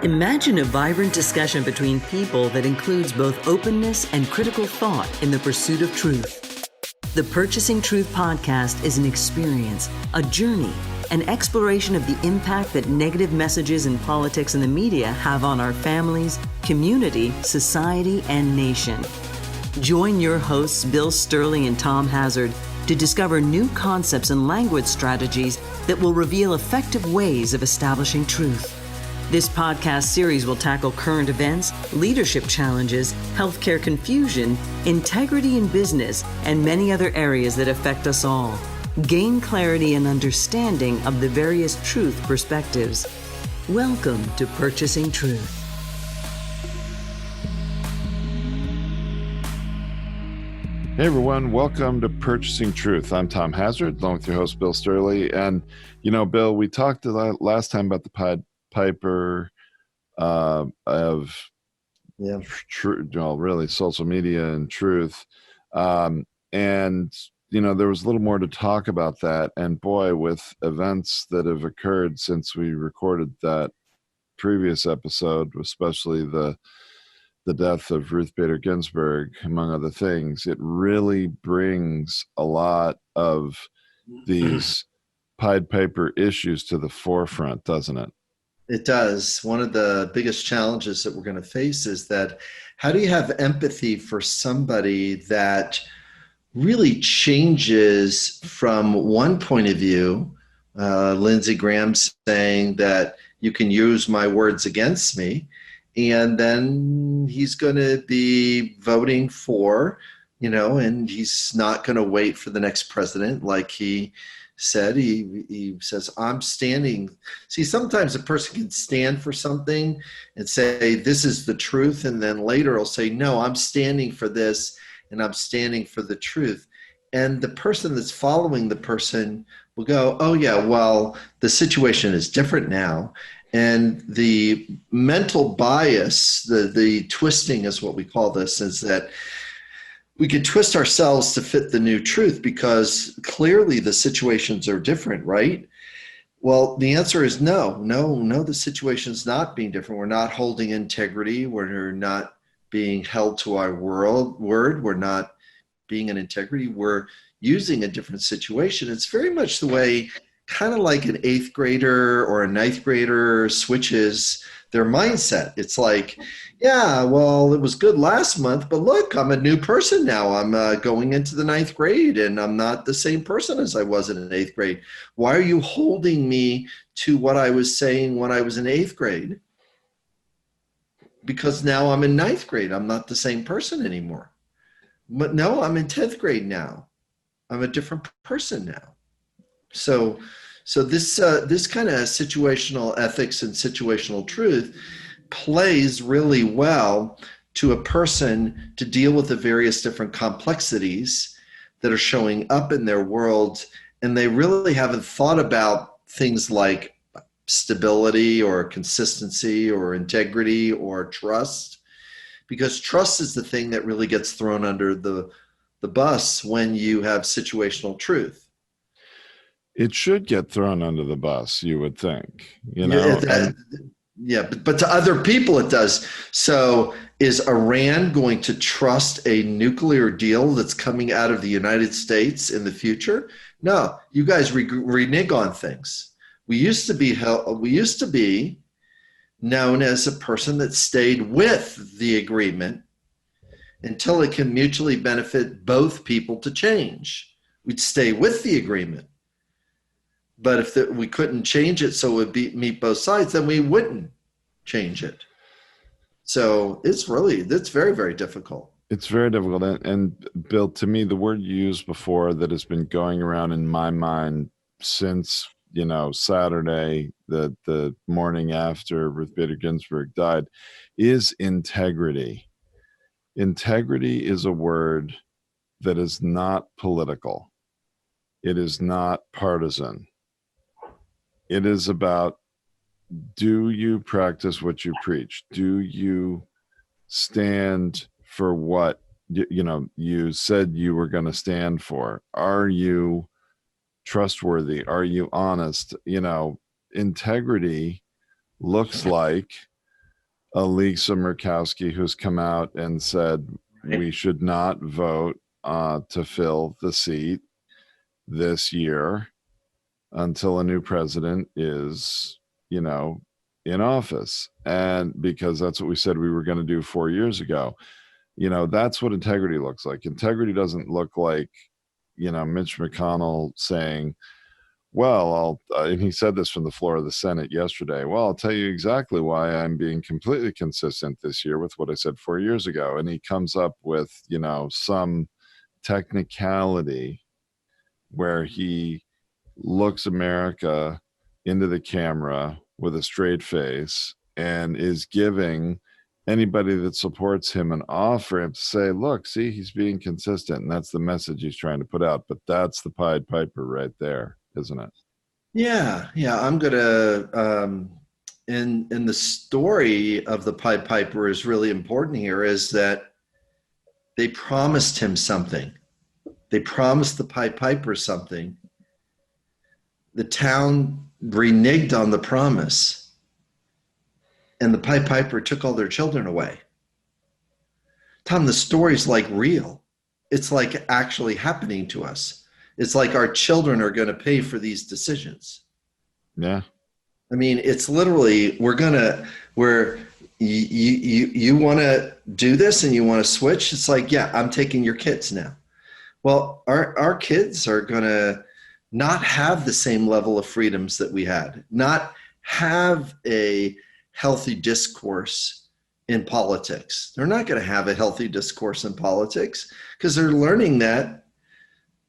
Imagine a vibrant discussion between people that includes both openness and critical thought in the pursuit of truth. The Purchasing Truth podcast is an experience, a journey, an exploration of the impact that negative messages in politics and the media have on our families, community, society, and nation. Join your hosts, Bill Stierle and Tom Hazard, to discover new concepts and language strategies that will reveal effective ways of establishing truth. This podcast series will tackle current events, leadership challenges, healthcare confusion, integrity in business, and many other areas that affect us all. Gain clarity and understanding of the various truth perspectives. Welcome to Purchasing Truth. Hey everyone, welcome to Purchasing Truth. I'm Tom Hazard, along with your host, Bill Stierle. And, Bill, we talked last time about the Pied Piper of really social media and truth. And there was a little more to talk about that. And boy, with events that have occurred since we recorded that previous episode, especially the death of Ruth Bader Ginsburg, among other things, it really brings a lot of these Pied Piper issues to the forefront, doesn't it? It does. One of the biggest challenges that we're going to face is that how do you have empathy for somebody that really changes from one point of view, Lindsey Graham saying that you can use my words against me, and then he's going to be voting for, and he's not going to wait for the next president like he said. He says, I'm standing. See, sometimes a person can stand for something and say, this is the truth. And then later he'll say, no, I'm standing for this and I'm standing for the truth. And the person that's following the person will go, oh yeah, well, the situation is different now. And the mental bias, the twisting is what we call this, is that we could twist ourselves to fit the new truth because clearly the situations are different, right? Well, the answer is no, the situation's not being different. We're not holding integrity. We're not being held to our word. We're not being in integrity. We're using a different situation. It's very much the way, kind of like an 8th grader or a 9th grader switches their mindset. It's like, yeah, well, it was good last month, but look, I'm a new person now. I'm going into the 9th grade and I'm not the same person as I was in 8th grade. Why are you holding me to what I was saying when I was in 8th grade? Because now I'm in 9th grade. I'm not the same person anymore. But no, I'm in 10th grade now. I'm a different person now. So this kind of situational ethics and situational truth plays really well to a person to deal with the various different complexities that are showing up in their world, and they really haven't thought about things like stability or consistency or integrity or trust, because trust is the thing that really gets thrown under the bus when you have situational truth. It should get thrown under the bus, you would think, but to other people it does. So is Iran going to trust a nuclear deal that's coming out of the United States in the future? No, you guys renege on things. We used to be known as a person that stayed with the agreement until it can mutually benefit both people to change. We'd stay with the agreement. But if we couldn't change it so it would meet both sides, then we wouldn't change it. So it's very, very difficult. It's very difficult. And Bill, to me, the word you used before that has been going around in my mind since, Saturday, the morning after Ruth Bader Ginsburg died, is integrity. Integrity is a word that is not political. It is not partisan. It is about, do you practice what you preach? Do you stand for what you said you were going to stand for? Are you trustworthy? Are you honest? Integrity looks like Lisa Murkowski, who's come out and said we should not vote to fill the seat this year until a new president is, in office. And because that's what we said we were going to do 4 years ago. That's what integrity looks like. Integrity doesn't look like, Mitch McConnell saying, well, and he said this from the floor of the Senate yesterday. Well, I'll tell you exactly why I'm being completely consistent this year with what I said 4 years ago. And he comes up with, some technicality where he looks America into the camera with a straight face and is giving anybody that supports him an offer to say, look, see, he's being consistent. And that's the message he's trying to put out. But that's the Pied Piper right there, isn't it? Yeah. I'm gonna in the story of the Pied Piper is really important here is that they promised him something. They promised the Pied Piper something. The town reneged on the promise, and the Pied Piper took all their children away. Tom, the story's like real. It's like actually happening to us. It's like our children are going to pay for these decisions. Yeah. I mean, it's literally, you want to do this and you want to switch. It's like, yeah, I'm taking your kids now. Well, our kids are going to not have the same level of freedoms that we had, not have a healthy discourse in politics. They're not going to have a healthy discourse in politics because they're learning that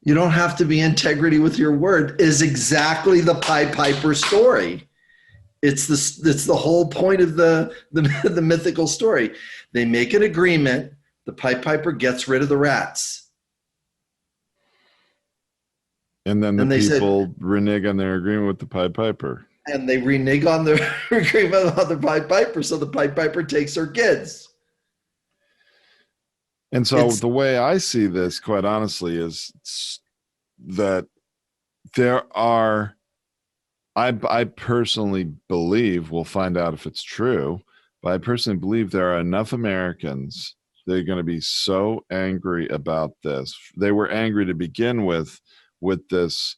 you don't have to be integrity with your word is exactly the Pied Piper story. It's the whole point of the mythical story. They make an agreement. The Pied Piper gets rid of the rats. And then people renege on their agreement with the Pied Piper. And they renege on their agreement with the Pied Piper. So the Pied Piper takes her kids. And so the way I see this, quite honestly, is that there are, I personally believe, we'll find out if it's true, but I personally believe there are enough Americans that are going to be so angry about this. They were angry to begin with this,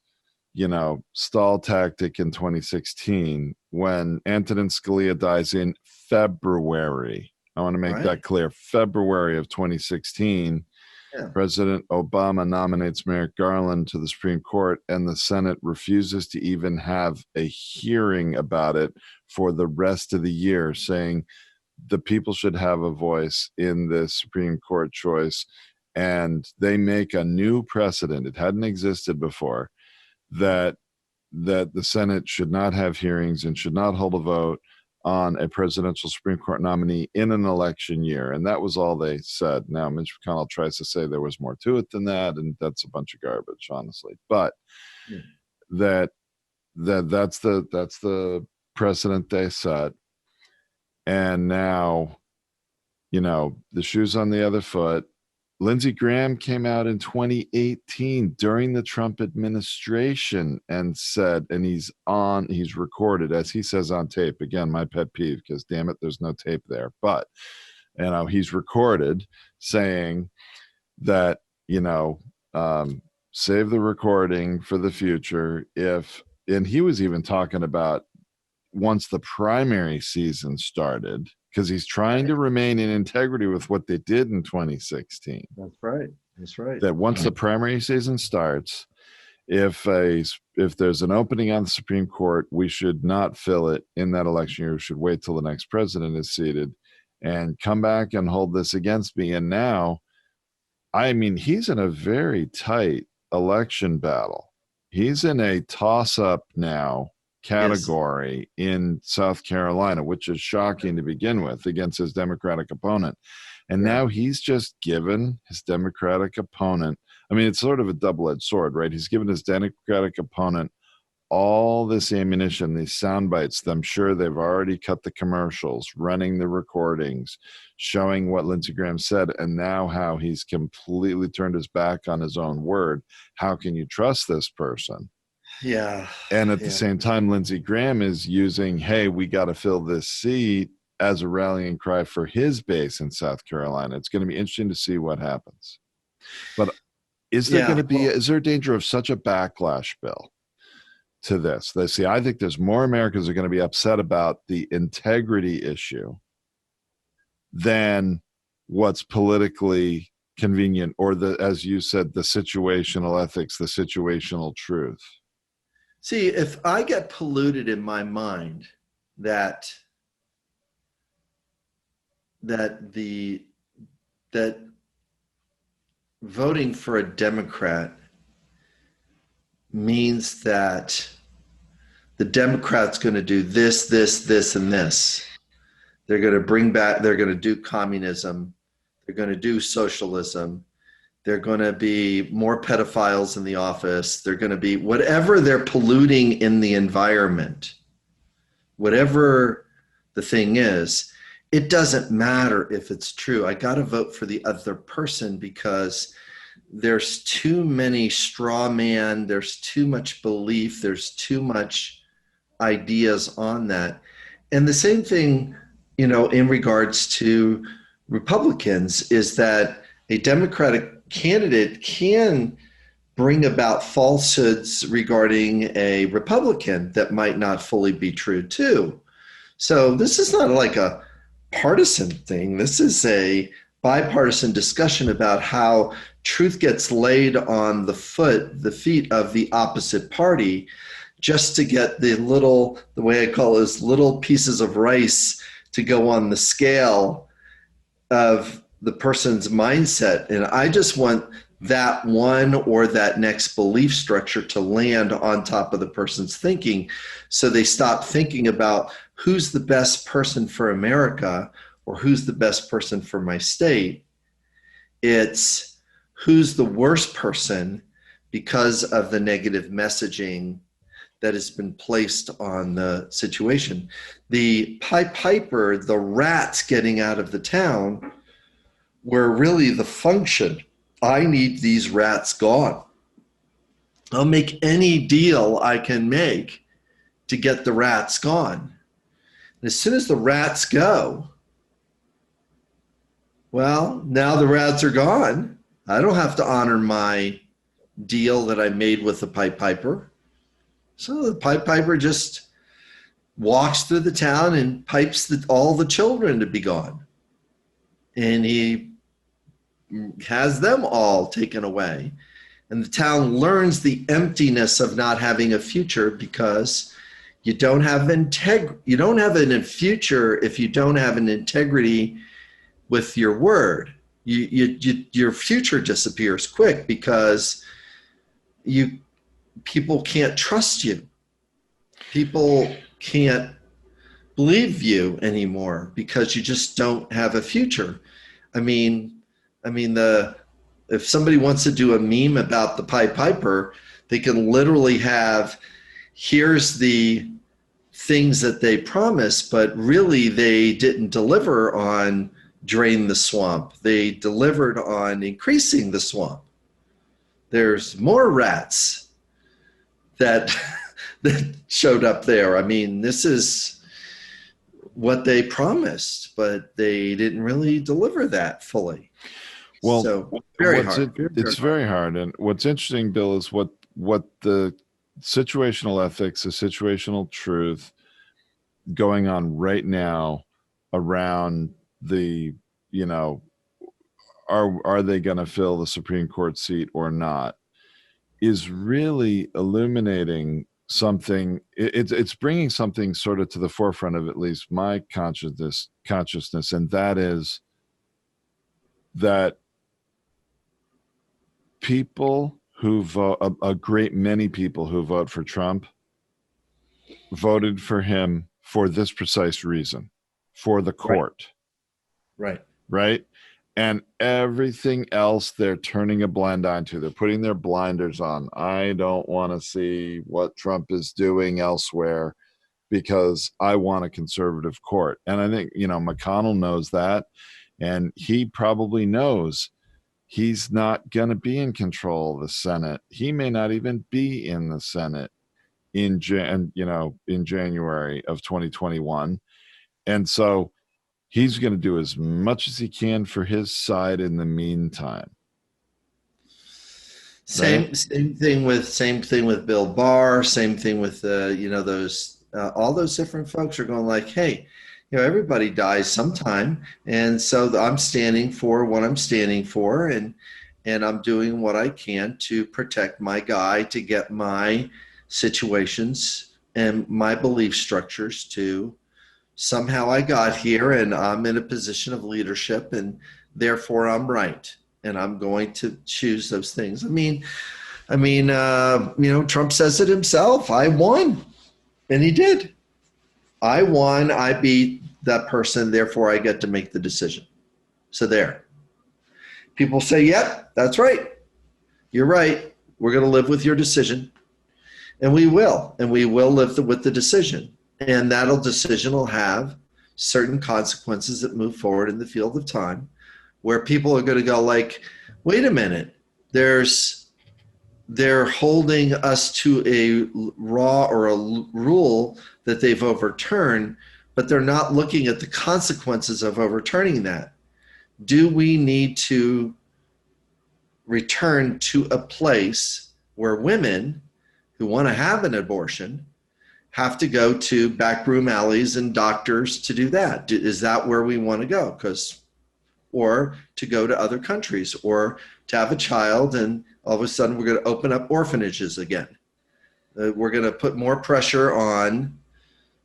stall tactic in 2016 when Antonin Scalia dies in February. I want to make that clear. February of 2016, President Obama nominates Merrick Garland to the Supreme Court, and the Senate refuses to even have a hearing about it for the rest of the year, saying the people should have a voice in this Supreme Court choice. And they make a new precedent. It hadn't existed before, that the Senate should not have hearings and should not hold a vote on a presidential Supreme Court nominee in an election year. And that was all they said. Now, Mitch McConnell tries to say there was more to it than that, and that's a bunch of garbage, honestly. But that's the precedent they set. And now, the shoe's on the other foot. Lindsey Graham came out in 2018 during the Trump administration and said, and he's recorded, as he says on tape, again, my pet peeve, because damn it, there's no tape there. But, he's recorded saying that, save the recording for the future. And he was even talking about once the primary season started, because he's trying to remain in integrity with what they did in 2016. That's right. That once the primary season starts, if there's an opening on the Supreme Court, we should not fill it in that election year. We should wait till the next president is seated and come back and hold this against me. And now, he's in a very tight election battle. He's in a toss-up now category in South Carolina, which is shocking to begin with, against his Democratic opponent. And now he's just given his Democratic opponent, it's sort of a double-edged sword, right? He's given his Democratic opponent all this ammunition, these sound bites. I'm sure they've already cut the commercials, running the recordings, showing what Lindsey Graham said, and now how he's completely turned his back on his own word. How can you trust this person? Yeah. And at the same time, Lindsey Graham is using, hey, we got to fill this seat as a rallying cry for his base in South Carolina. It's going to be interesting to see what happens. But is there going to be, is there a danger of such a backlash, Bill, to this? I think there's more Americans are going to be upset about the integrity issue than what's politically convenient, or as you said, the situational ethics, the situational truth. See, if I get polluted in my mind that voting for a Democrat means that the Democrat's going to do this, this, this, and this. They're going to do communism. They're going to do socialism. They're going to be more pedophiles in the office. They're going to be whatever they're polluting in the environment, whatever the thing is. It doesn't matter if it's true. I got to vote for the other person because there's too many straw man. There's too much belief. There's too much ideas on that. And the same thing, in regards to Republicans, is that a Democratic candidate can bring about falsehoods regarding a Republican that might not fully be true too. So this is not like a partisan thing. This is a bipartisan discussion about how truth gets laid on the feet of the opposite party, just to get the way I call it, little pieces of rice to go on the scale of the person's mindset. And I just want that one or that next belief structure to land on top of the person's thinking, so they stop thinking about who's the best person for America or who's the best person for my state. It's who's the worst person because of the negative messaging that has been placed on the situation. The Pied Piper, the rats getting out of the town, were really the function. I need these rats gone. I'll make any deal I can make to get the rats gone. And as soon as the rats go, well, now the rats are gone. I don't have to honor my deal that I made with the Pied Piper. So the Pied Piper just walks through the town and pipes all the children to be gone. And he has them all taken away. And the town learns the emptiness of not having a future, because you don't have a future if you don't have an integrity with your word. Your future disappears quick because people can't trust you. People can't believe you anymore because you just don't have a future. If somebody wants to do a meme about the Pied Piper, they can literally have, here's the things that they promised, but really they didn't deliver on drain the swamp. They delivered on increasing the swamp. There's more rats that showed up there. This is what they promised, but they didn't really deliver that fully. Well, so very hard. It's very hard. And what's interesting, Bill, is what the situational ethics, the situational truth going on right now around the, are they going to fill the Supreme Court seat or not, is really illuminating something. It's bringing something sort of to the forefront of at least my consciousness, and that is that people who vote, a great many people who vote for Trump, voted for him for this precise reason, for the court. Right. And everything else they're turning a blind eye to. They're putting their blinders on. I don't want to see what Trump is doing elsewhere because I want a conservative court. And I think, McConnell knows that. And he probably knows he's not going to be in control of the Senate. He may not even be in the Senate in January of 2021. And so he's going to do as much as he can for his side in the meantime. Same Right? same thing with Bill Barr. Same thing with those all those different folks are going like, hey, everybody dies sometime, and so I'm standing for what I'm standing for, and I'm doing what I can to protect my guy, to get my situations and my belief structures to somehow I got here, and I'm in a position of leadership, and therefore I'm right, and I'm going to choose those things. Trump says it himself. I won, and he did. I won. I beat that person. Therefore, I get to make the decision. So there. People say, "Yep, that's right. You're right. We're going to live with your decision," and we will. And we will live with the decision. And that decision will have certain consequences that move forward in the field of time, where people are going to go like, "Wait a minute. They're holding us to a law or a rule that they've overturned, but they're not looking at the consequences of overturning that. Do we need to return to a place where women who want to have an abortion have to go to backroom alleys and doctors to do that? Is that where we want to go? Or to go to other countries, or to have a child and all of a sudden we're going to open up orphanages again. We're going to put more pressure on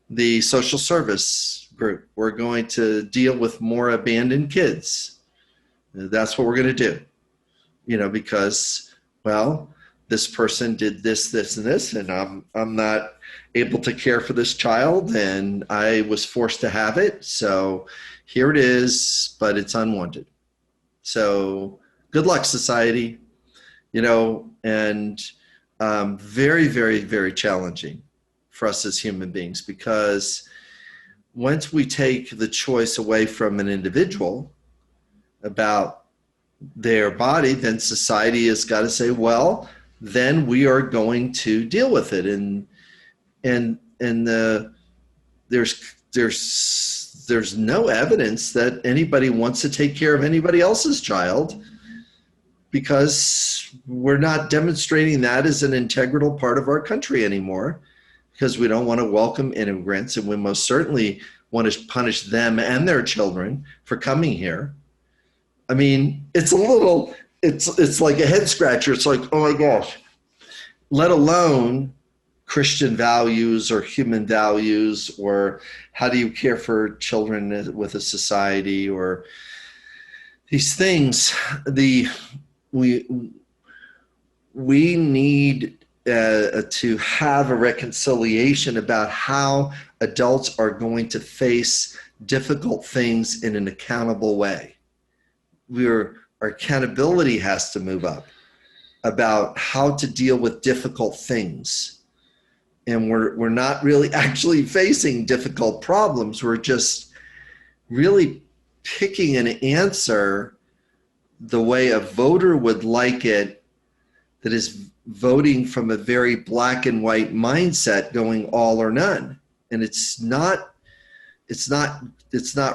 the social service group. We're going to deal with more abandoned kids. That's what we're going to do, because, well, this person did this, this, and this, and I'm not able to care for this child, and I was forced to have it. So here it is, but it's unwanted. So good luck, society, and very, very, very challenging for us as human beings, because once we take the choice away from an individual about their body, then society has got to say, well, then we are going to deal with it. And there's no evidence that anybody wants to take care of anybody else's child, because we're not demonstrating that as an integral part of our country anymore, because we don't want to welcome immigrants, and we most certainly want to punish them and their children for coming here. I mean, it's like a head scratcher. It's like, oh my gosh, let alone Christian values or human values, or how do you care for children with a society, or these things. We need to have a reconciliation about how adults are going to face difficult things in an accountable way. Our accountability has to move up about how to deal with difficult things. And we're not really actually facing difficult problems. We're just really picking an answer the way a voter would like it, that is voting from a very black and white mindset, going all or none. And it's not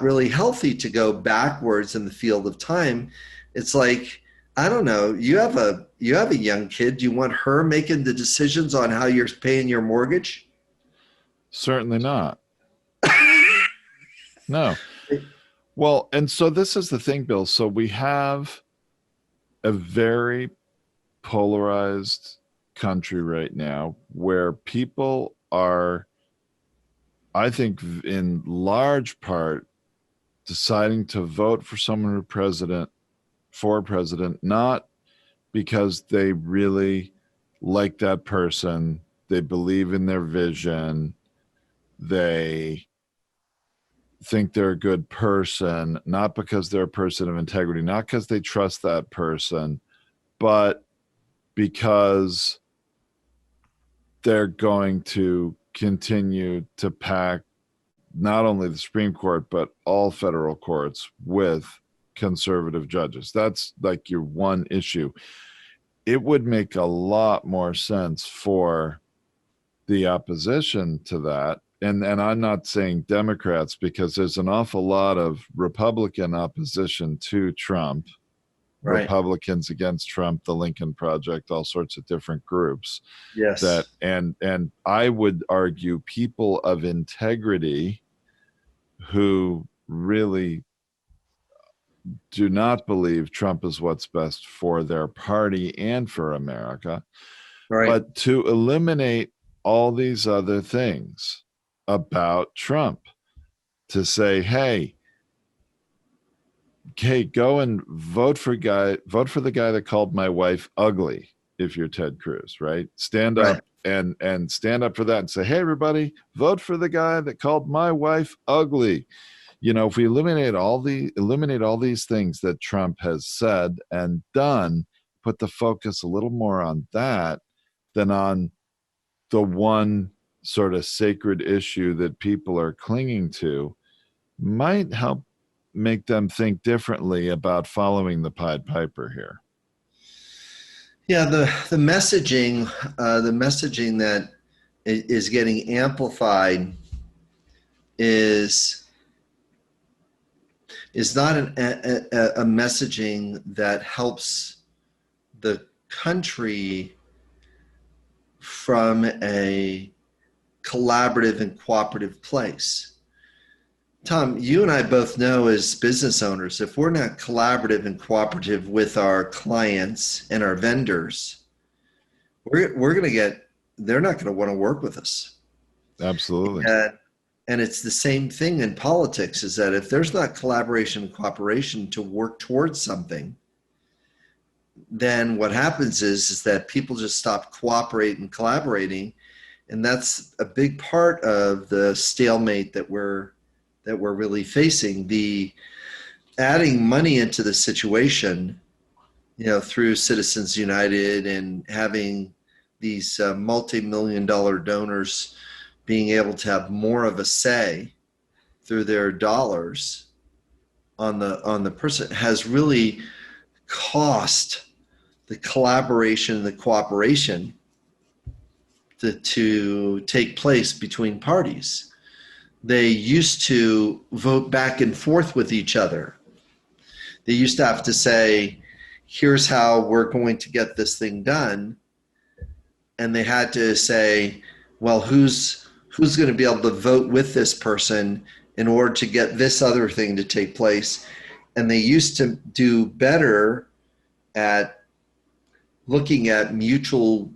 really healthy to go backwards in the field of time. It's like, I don't know, you have a young kid. Do you want her making the decisions on how you're paying your mortgage? Certainly not. No. Well, and so this is the thing, Bill. So we have a very polarized country right now, where people are, I think, in large part, deciding to vote for someone for president, not because they really like that person, they believe in their vision, they think they're a good person, not because they're a person of integrity, not because they trust that person, but because they're going to continue to pack not only the Supreme Court, but all federal courts with conservative judges. That's like your one issue. It would make a lot more sense for the opposition to that and I'm not saying Democrats, because there's an awful lot of Republican opposition to Trump, Right. Republicans against Trump, the Lincoln Project, all sorts of different groups that, Yes. and I would argue people of integrity who really do not believe Trump is what's best for their party and for America, Right. but to eliminate all these other things about Trump, to say, hey, go and vote for the guy that called my wife ugly. If you're Ted Cruz, right? Stand Right. up and stand up for that and say, hey, everybody, vote for the guy that called my wife ugly. If we eliminate all these things that Trump has said and done, put the focus a little more on that than on the one sort of sacred issue that people are clinging to, might help make them think differently about following the Pied Piper here. Yeah, the messaging that is getting amplified is not a messaging that helps the country from a collaborative and cooperative place. Tom, you and I both know as business owners, if we're not collaborative and cooperative with our clients and our vendors, we're going to they're not going to want to work with us. Absolutely. And it's the same thing in politics, is that if there's not collaboration and cooperation to work towards something, then what happens is that people just stop cooperating and collaborating. And that's a big part of the stalemate that we're really facing. The adding money into the situation, through Citizens United and having these multi-million-dollar donors being able to have more of a say through their dollars on the person, has really cost the collaboration and the cooperation to take place between parties. They used to vote back and forth with each other. They used to have to say, here's how we're going to get this thing done. And they had to say, well, who's going to be able to vote with this person in order to get this other thing to take place. And they used to do better at looking at mutual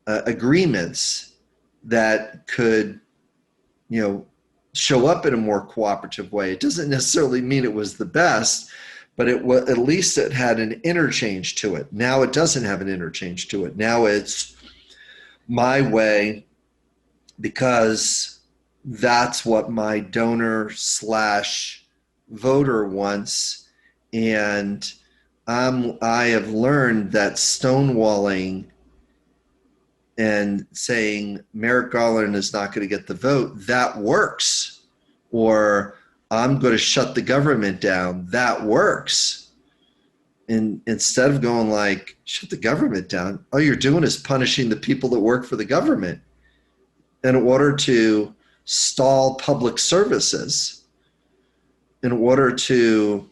agreements that could, show up in a more cooperative way. It doesn't necessarily mean it was the best, but at least it had an interchange to it. Now it doesn't have an interchange to it. Now it's my way, because that's what my donor / voter wants. And I have learned that stonewalling and saying Merrick Garland is not going to get the vote, that works. Or I'm going to shut the government down, that works. And instead of going like, shut the government down, all you're doing is punishing the people that work for the government in order to stall public services, in order to,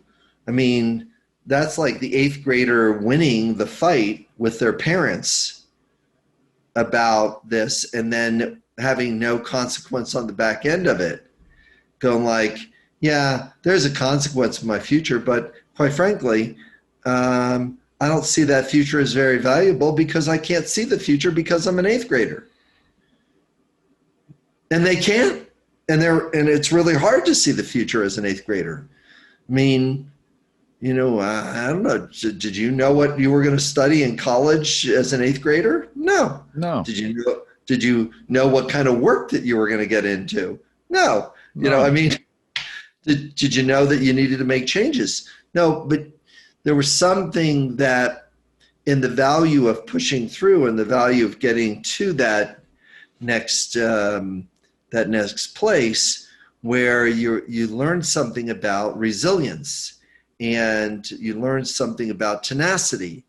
that's like the 8th grader winning the fight with their parents about this and then having no consequence on the back end of it. Going like, yeah, there's a consequence in my future, but quite frankly, I don't see that future as very valuable because I can't see the future because I'm an 8th grader. And they can't. And it's really hard to see the future as an 8th grader. I don't know. Did you know what you were going to study in college as an 8th grader? No. Did you know what kind of work that you were going to get into? No. Did you know that you needed to make changes? No, but there was something that in the value of pushing through and the value of getting to that next place where you learn something about resilience. And you learn something about tenacity.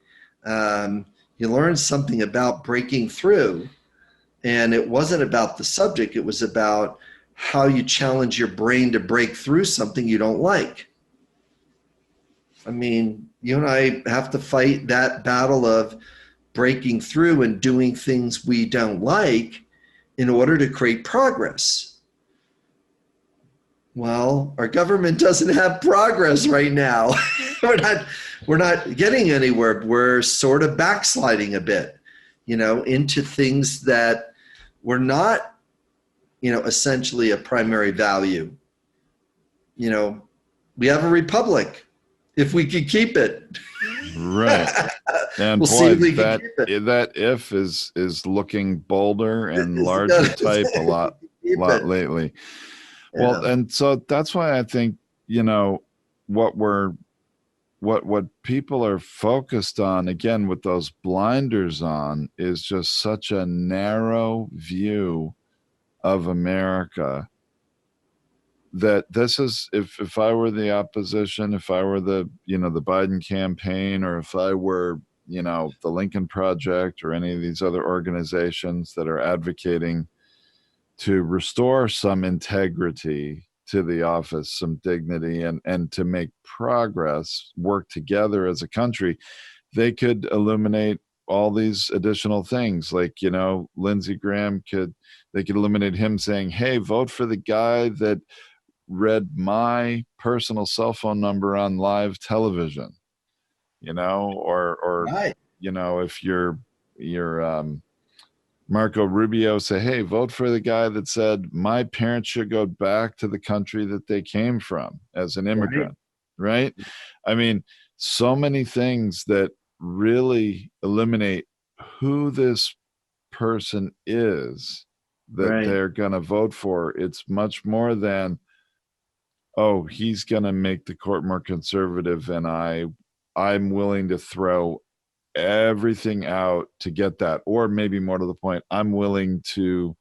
You learn something about breaking through And it wasn't about the subject. It was about how you challenge your brain to break through something you don't like. I mean, you and I have to fight that battle of breaking through and doing things we don't like in order to create progress. Well, our government doesn't have progress right now. we're not getting anywhere. We're sort of backsliding a bit, into things that were not, essentially a primary value. We have a republic if we could keep it. Right. And we'll see if we can keep it. That if is looking bolder and larger type a lot lately. Yeah. Well, and so that's why I think, what people are focused on, again, with those blinders on, is just such a narrow view of America that this is, if I were the opposition, if I were the Biden campaign, or if I were, the Lincoln Project or any of these other organizations that are advocating to restore some integrity to the office, some dignity, and to make progress, work together as a country, they could illuminate all these additional things. Like, Lindsey Graham they could eliminate him saying, hey, vote for the guy that read my personal cell phone number on live television, or Right. if you're Marco Rubio, say, hey, vote for the guy that said my parents should go back to the country that they came from as an immigrant, right? I mean, so many things that really eliminate who this person is that they're going to vote for. It's much more than, oh, he's going to make the court more conservative, and I'm willing to throw everything out to get that. Or maybe more to the point, I'm willing to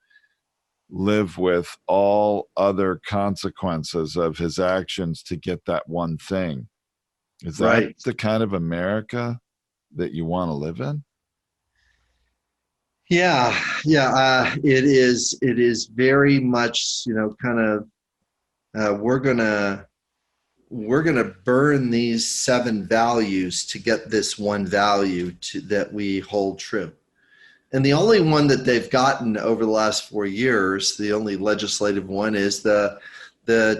live with all other consequences of his actions to get that one thing. Is that the kind of America that you want to live in? Yeah. It is very much, kind of, we're gonna burn these 7 values to get this one value that we hold true. And the only one that they've gotten over the last 4 years, the only legislative one, is the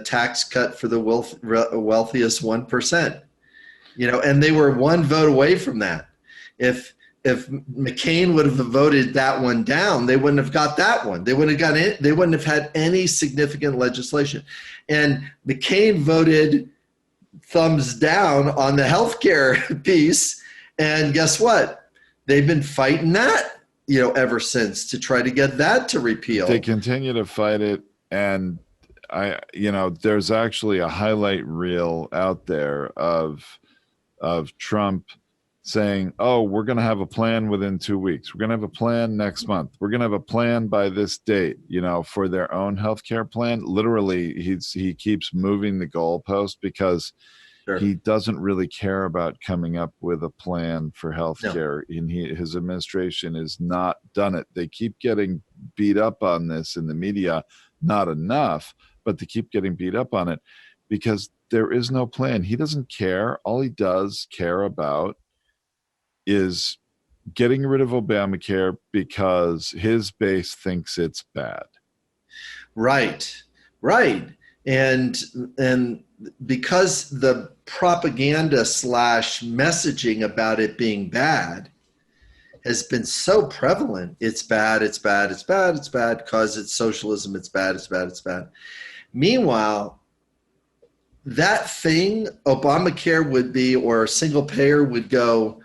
tax cut for the wealthiest 1%. And they were one vote away from that. If McCain would have voted that one down, they wouldn't have got that one. They wouldn't have had any significant legislation. And McCain voted thumbs down on the healthcare piece. And guess what? They've been fighting that, ever since, to try to get that to repeal. They continue to fight it. And there's actually a highlight reel out there of Trump saying, oh, we're going to have a plan within 2 weeks. We're going to have a plan next month. We're going to have a plan by this date, for their own healthcare plan. Literally, he keeps moving the goalpost because he doesn't really care about coming up with a plan for healthcare. No. And his administration has not done it. They keep getting beat up on this in the media, not enough, but they keep getting beat up on it because there is no plan. He doesn't care. All he does care about is getting rid of Obamacare because his base thinks it's bad. Right. And because the propaganda / messaging about it being bad has been so prevalent, it's bad because it's socialism, it's bad. Meanwhile, that thing, Obamacare would be, or single payer would go,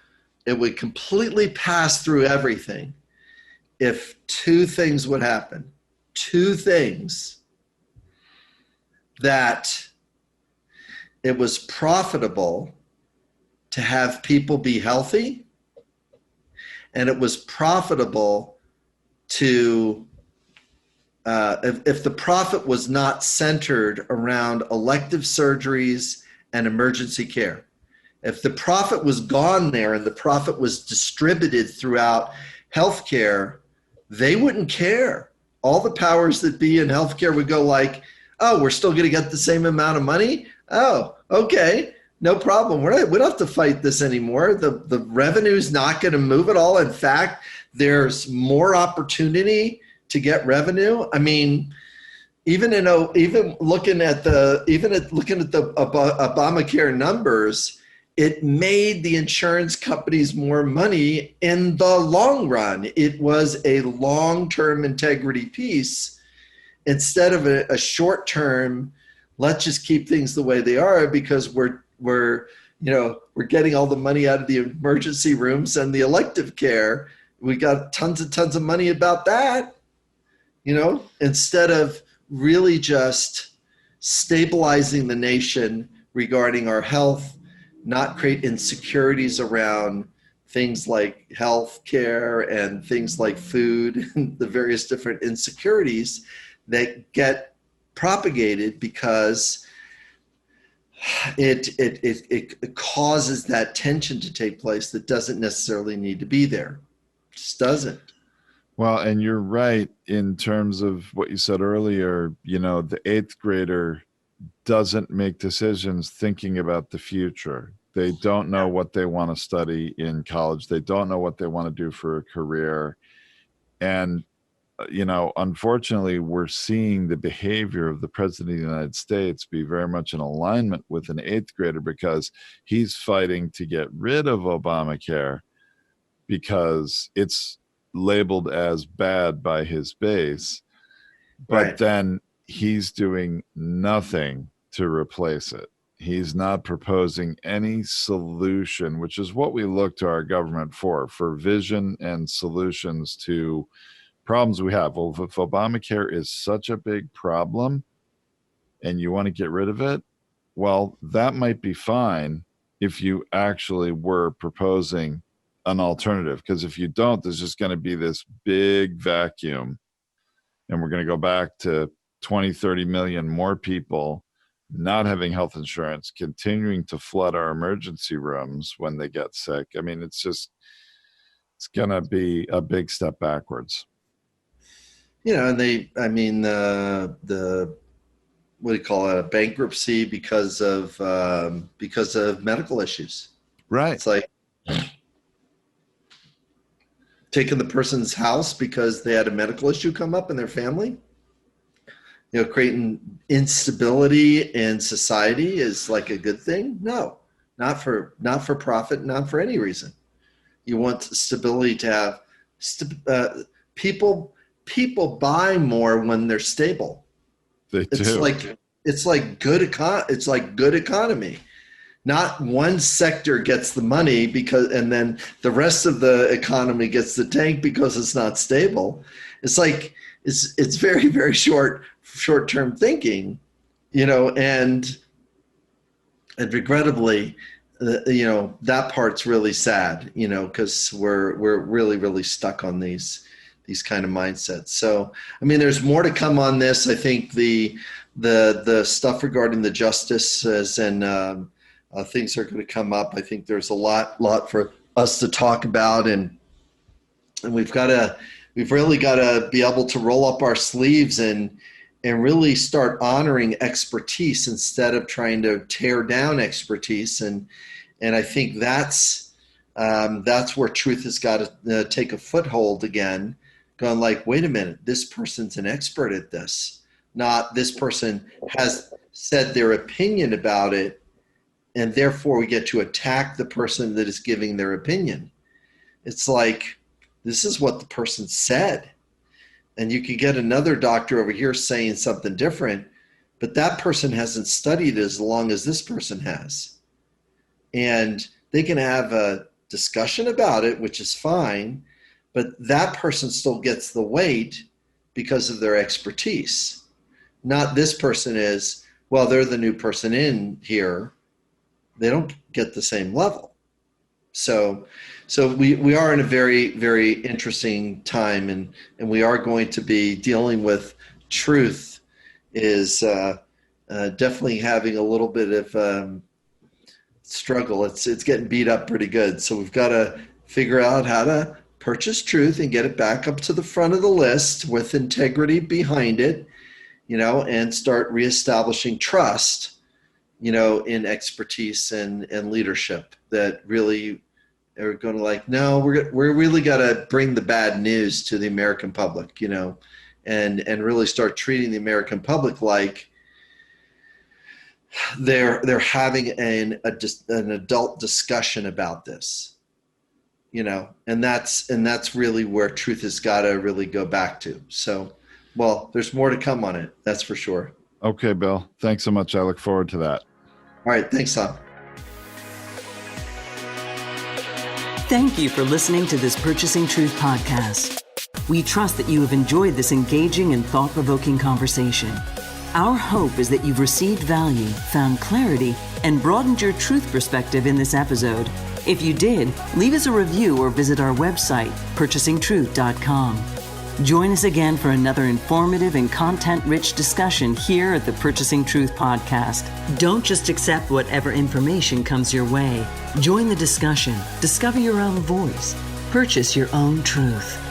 it would completely pass through everything if 2 things would happen. 2 things: that it was profitable to have people be healthy, and it was profitable to, if the profit was not centered around elective surgeries and emergency care. If the profit was gone there and the profit was distributed throughout healthcare, they wouldn't care. All the powers that be in healthcare would go like, oh, we're still going to get the same amount of money? Oh, okay, no problem. We don't have to fight this anymore. The revenue's not going to move at all. In fact, there's more opportunity to get revenue. I mean, even looking at the Obamacare numbers, it made the insurance companies more money in the long run. It was a long-term integrity piece instead of a short-term, let's just keep things the way they are because we're getting all the money out of the emergency rooms and the elective care. We got tons of money about that, instead of really just stabilizing the nation regarding our health, not create insecurities around things like health care and things like food and the various different insecurities that get propagated because it causes that tension to take place that doesn't necessarily need to be there. It just doesn't. Well, and you're right in terms of what you said earlier, the eighth grader doesn't make decisions thinking about the future. They don't know what they want to study in college. They don't know what they want to do for a career. And, unfortunately, we're seeing the behavior of the president of the United States be very much in alignment with an eighth grader because he's fighting to get rid of Obamacare because it's labeled as bad by his base. But Right. Then he's doing nothing to replace it. He's not proposing any solution, which is what we look to our government for vision and solutions to problems we have. Well, if Obamacare is such a big problem and you want to get rid of it, well, that might be fine if you actually were proposing an alternative. Because if you don't, there's just going to be this big vacuum and we're going to go back to 20, 30 million more people not having health insurance, continuing to flood our emergency rooms when they get sick. I mean, it's going to be a big step backwards. And the what do you call it, a bankruptcy because of medical issues. Right. It's like taking the person's house because they had a medical issue come up in their family. Creating instability in society is like a good thing. No, not for profit, not for any reason. You want stability to have people buy more when they're stable. They do. It's like good economy. Not one sector gets the money and then the rest of the economy gets the tank because it's not stable. It's like it's very, very short-term thinking, and regrettably, that part's really sad, because we're really, really stuck on these kind of mindsets. So, I mean, there's more to come on this. I think the stuff regarding the justices and things are going to come up. I think there's a lot for us to talk about, and we've really got to be able to roll up our sleeves and really start honoring expertise instead of trying to tear down expertise. And I think that's where truth has got to take a foothold again, going like, wait a minute, this person's an expert at this, not this person has said their opinion about it, and therefore we get to attack the person that is giving their opinion. It's like, this is what the person said. And you could get another doctor over here saying something different, but that person hasn't studied as long as this person has. And they can have a discussion about it, which is fine, but that person still gets the weight because of their expertise. Not this person is, well, they're the new person in here. They don't get the same level. So we are in a very, very interesting time, and we are going to be dealing with truth is definitely having a little bit of struggle. It's getting beat up pretty good. So we've got to figure out how to purchase truth and get it back up to the front of the list with integrity behind it, and start reestablishing trust, in expertise and leadership that really are going to no, we're really got to bring the bad news to the American public, and really start treating the American public like they're having an adult discussion about this, and that's really where truth has got to really go back to. So, well, there's more to come on it. That's for sure. Okay, Bill. Thanks so much. I look forward to that. All right. Thanks, Tom. Thank you for listening to this Purchasing Truth podcast. We trust that you have enjoyed this engaging and thought-provoking conversation. Our hope is that you've received value, found clarity, and broadened your truth perspective in this episode. If you did, leave us a review or visit our website, purchasingtruth.com. Join us again for another informative and content-rich discussion here at the Purchasing Truth podcast. Don't just accept whatever information comes your way. Join the discussion. Discover your own voice. Purchase your own truth.